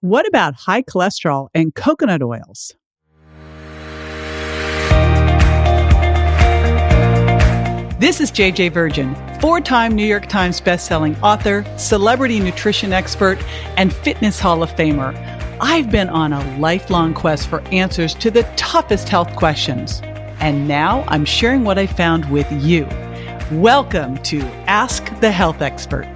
What about high cholesterol and coconut oils? This is JJ Virgin, four-time New York Times bestselling author, celebrity nutrition expert, and fitness Hall of Famer. I've been on a lifelong quest for answers to the toughest health questions. And now I'm sharing what I found with you. Welcome to Ask the Health Expert.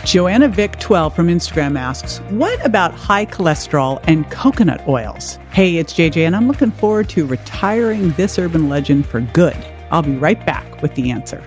Joanna Vic 12 from Instagram asks, what about high cholesterol and coconut oils? Hey, it's JJ, and I'm looking forward to retiring this urban legend for good. I'll be right back with the answer.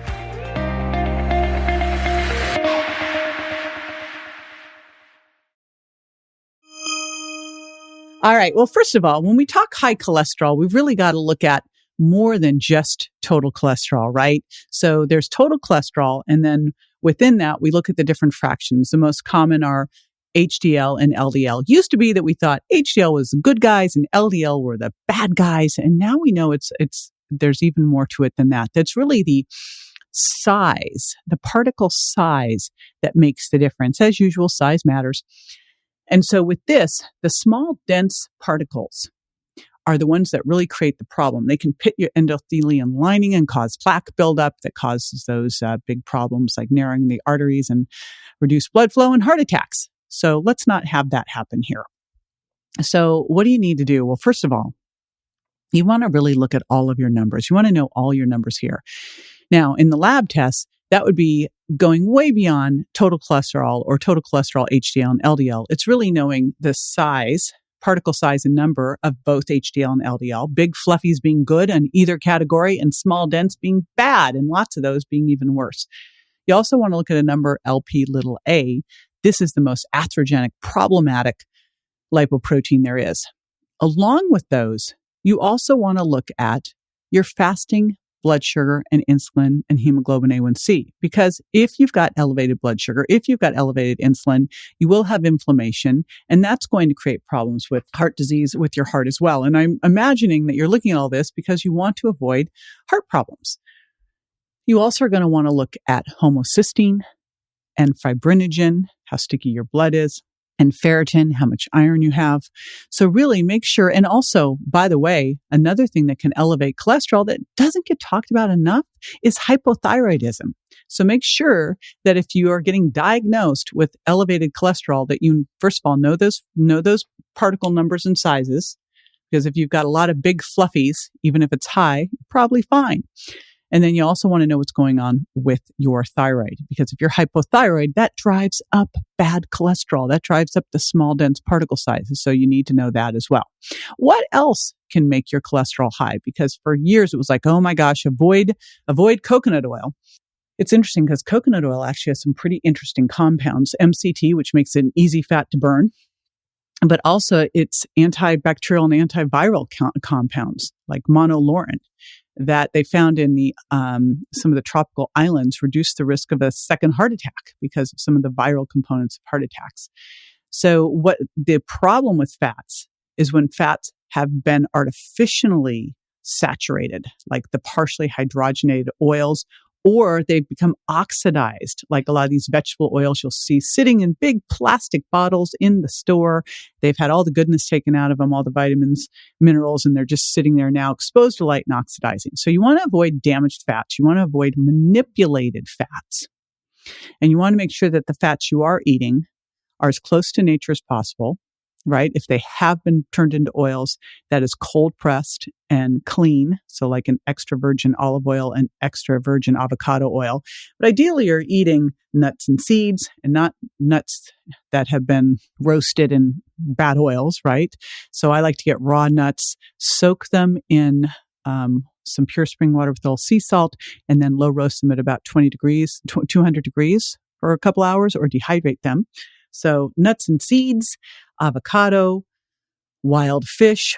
All right. Well, first of all, when we talk high cholesterol, we've really got to look at more than just total cholesterol, right? So there's total cholesterol, and then within that, we look at the different fractions. The most common are HDL and LDL. Used to be that we thought HDL was the good guys and LDL were the bad guys, and now we know there's even more to it than that. That's really the size, the particle size that makes the difference. As usual, size matters. And so with this, the small, dense particles are the ones that really create the problem. They can pit your endothelial lining and cause plaque buildup that causes those big problems like narrowing the arteries and reduce blood flow and heart attacks. So let's not have that happen here. So what do you need to do? Well, first of all, you want to really look at all of your numbers. You want to know all your numbers here. Now, in the lab tests, that would be going way beyond total cholesterol or total cholesterol, HDL and LDL. It's really knowing the size, particle size and number of both HDL and LDL, big fluffies being good in either category and small dense being bad and lots of those being even worse. You also want to look at a number LP little a. This is the most atherogenic, problematic lipoprotein there is. Along with those, you also want to look at your fasting blood sugar and insulin and hemoglobin A1C. Because if you've got elevated blood sugar, if you've got elevated insulin, you will have inflammation, and that's going to create problems with heart disease with your heart as well. And I'm imagining that you're looking at all this because you want to avoid heart problems. You also are going to want to look at homocysteine and fibrinogen, how sticky your blood is, and ferritin, how much iron you have. So really make sure, and also, by the way, another thing that can elevate cholesterol that doesn't get talked about enough is hypothyroidism. So make sure that if you are getting diagnosed with elevated cholesterol, that you, first of all, know those particle numbers and sizes, because if you've got a lot of big fluffies, even if it's high, probably fine. And then you also want to know what's going on with your thyroid, because if you're hypothyroid, that drives up bad cholesterol. That drives up the small, dense particle sizes. So you need to know that as well. What else can make your cholesterol high? Because for years it was like, oh my gosh, avoid coconut oil. It's interesting because coconut oil actually has some pretty interesting compounds. MCT, which makes it an easy fat to burn, but also it's antibacterial and antiviral compounds like monolaurin that they found in the some of the tropical islands reduce the risk of a second heart attack because of some of the viral components of heart attacks. So what the problem with fats is when fats have been artificially saturated, like the partially hydrogenated oils, or they've become oxidized, like a lot of these vegetable oils you'll see sitting in big plastic bottles in the store. They've had all the goodness taken out of them, all the vitamins, minerals, and they're just sitting there now exposed to light and oxidizing. So you want to avoid damaged fats. You want to avoid manipulated fats. And you want to make sure that the fats you are eating are as close to nature as possible, right? If they have been turned into oils, that is cold pressed and clean. So like an extra virgin olive oil and extra virgin avocado oil. But ideally you're eating nuts and seeds and not nuts that have been roasted in bad oils, right? So I like to get raw nuts, soak them in some pure spring water with a little sea salt, and then low roast them at about 200 degrees for a couple hours, or dehydrate them. So nuts and seeds, avocado, wild fish,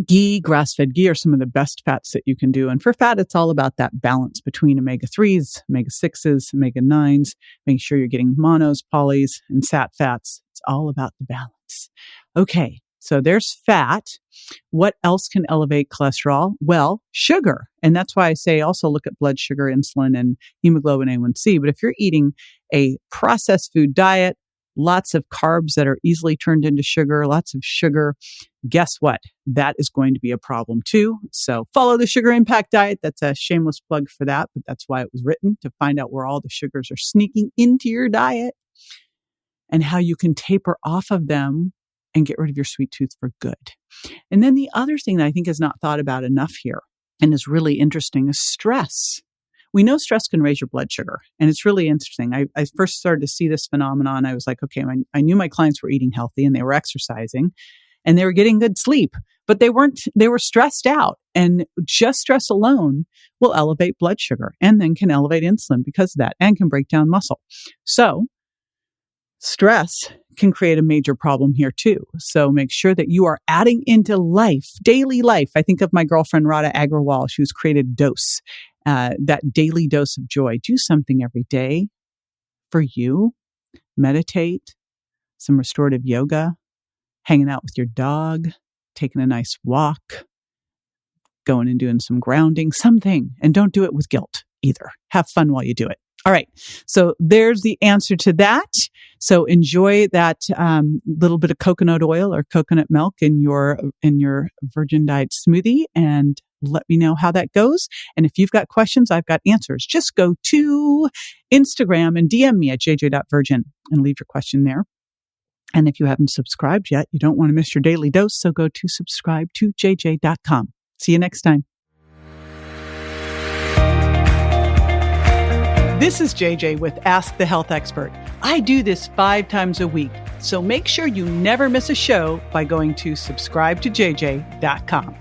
ghee, grass-fed ghee are some of the best fats that you can do. And for fat, it's all about that balance between omega-3s, omega-6s, omega-9s, making sure you're getting monos, polys, and sat fats. It's all about the balance. Okay, so there's fat. What else can elevate cholesterol? Well, sugar. And that's why I say also look at blood sugar, insulin, and hemoglobin A1C. But if you're eating a processed food diet, lots of carbs that are easily turned into sugar, lots of sugar, guess what? That is going to be a problem too. So follow the Sugar Impact Diet. That's a shameless plug for that, but that's why it was written, to find out where all the sugars are sneaking into your diet and how you can taper off of them and get rid of your sweet tooth for good. And then the other thing that I think is not thought about enough here and is really interesting is stress. We know stress can raise your blood sugar, and it's really interesting. I first started to see this phenomenon. I was like, okay, I knew my clients were eating healthy and they were exercising and they were getting good sleep, but they were stressed out, and just stress alone will elevate blood sugar and then can elevate insulin because of that and can break down muscle. So stress can create a major problem here too. So make sure that you are adding into life, daily life. I think of my girlfriend, Radha Agrawal. She was created Dose, that daily dose of joy. Do something every day for you. Meditate, some restorative yoga, hanging out with your dog, taking a nice walk, going and doing some grounding, something. And don't do it with guilt either. Have fun while you do it. All right. So there's the answer to that. So enjoy that little bit of coconut oil or coconut milk in your Virgin Diet smoothie, and let me know how that goes. And if you've got questions, I've got answers. Just go to Instagram and DM me at jj.virgin and leave your question there. And if you haven't subscribed yet, you don't want to miss your daily dose. So go to subscribe2jj.com. See you next time. This is JJ with Ask the Health Expert. I do this 5 times a week, so make sure you never miss a show by going to subscribe2jj.com.